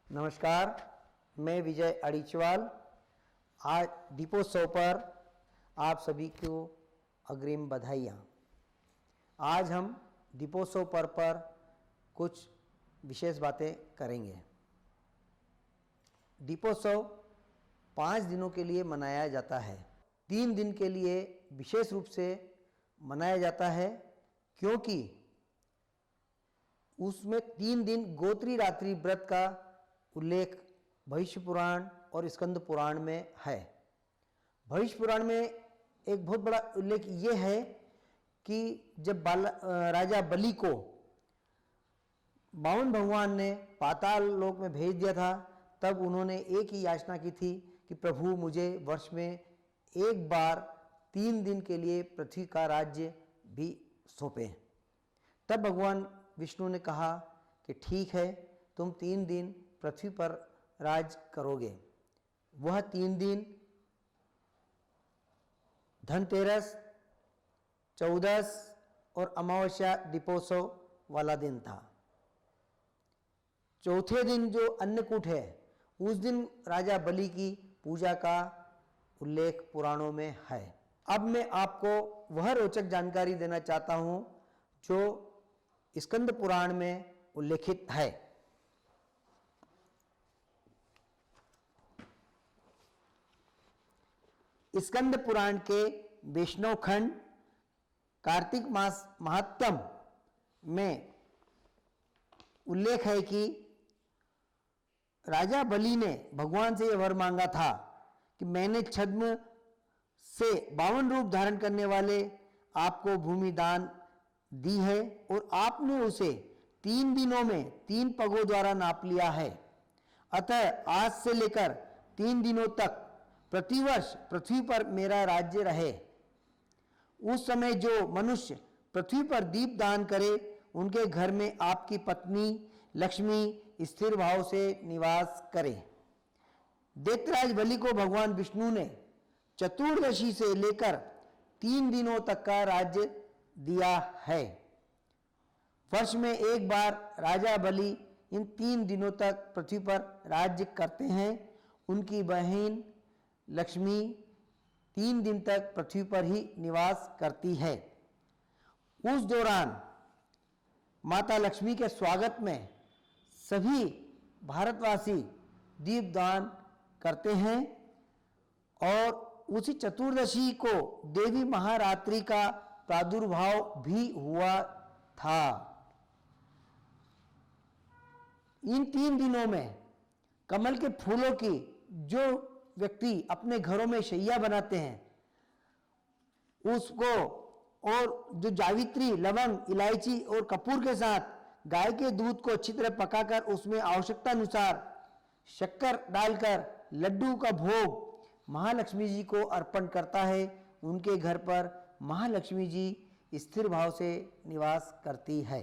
नमस्कार, मैं विजय अड़ीचवाल। आज दीपोत्सव पर आप सभी को अग्रिम बधाइयाँ। आज हम दीपोत्सव पर्व पर कुछ विशेष बातें करेंगे। दीपोत्सव 5 दिनों के लिए मनाया जाता है। 3 दिन के लिए विशेष रूप से मनाया जाता है क्योंकि उसमें 3 दिन गोत्री रात्रि व्रत का उल्लेख भविष्य पुराण और स्कंद पुराण में है। भविष्य पुराण में एक बहुत बड़ा उल्लेख ये है कि जब राजा बलि को बामन भगवान ने पाताल लोक में भेज दिया था, तब उन्होंने एक ही याचना की थी कि प्रभु मुझे वर्ष में एक बार 3 दिन के लिए पृथ्वी का राज्य भी सौंपें। तब भगवान विष्णु ने कहा कि ठीक है, तुम 3 दिन पृथ्वी पर राज करोगे। वह 3 दिन धनतेरस, चौदस और अमावस्या दीपोत्सव वाला दिन था। चौथे दिन जो अन्नकूट है, उस दिन राजा बलि की पूजा का उल्लेख पुराणों में है। अब मैं आपको वह रोचक जानकारी देना चाहता हूं जो स्कंद पुराण में उल्लेखित है। स्कंद पुराण के वैष्णव खंड कार्तिक मास महात्म्य में उल्लेख है कि राजा बलि ने भगवान से यह वर मांगा था कि मैंने छद्म से 52 रूप धारण करने वाले आपको भूमि दान दी है और आपने उसे 3 दिनों में 3 पगों द्वारा नाप लिया है। अतः आज से लेकर 3 दिनों तक प्रतिवर्ष पृथ्वी पर मेरा राज्य रहे। उस समय जो मनुष्य पृथ्वी पर दीप दान करे, उनके घर में आपकी पत्नी लक्ष्मी स्थिर भाव से निवास करे। दैत्यराज बलि को भगवान विष्णु ने चतुर्दशी से लेकर 3 दिनों तक का राज्य दिया है। वर्ष में एक बार राजा बलि इन 3 दिनों तक पृथ्वी पर राज्य करते हैं। उनकी बहन लक्ष्मी 3 दिन तक पृथ्वी पर ही निवास करती है। उस दौरान माता लक्ष्मी के स्वागत में सभी भारतवासी दीपदान करते हैं और उसी चतुर्दशी को देवी महारात्रि का प्रादुर्भाव भी हुआ था। इन 3 दिनों में कमल के फूलों की जो व्यक्ति अपने घरों में शैया बनाते हैं, उसको और जो जावित्री, लवंग, इलायची और कपूर के साथ गाय के दूध को अच्छी तरह पकाकर उसमें आवश्यकता अनुसार शक्कर डालकर लड्डू का भोग महालक्ष्मी जी को अर्पण करता है, उनके घर पर महालक्ष्मी जी स्थिर भाव से निवास करती है।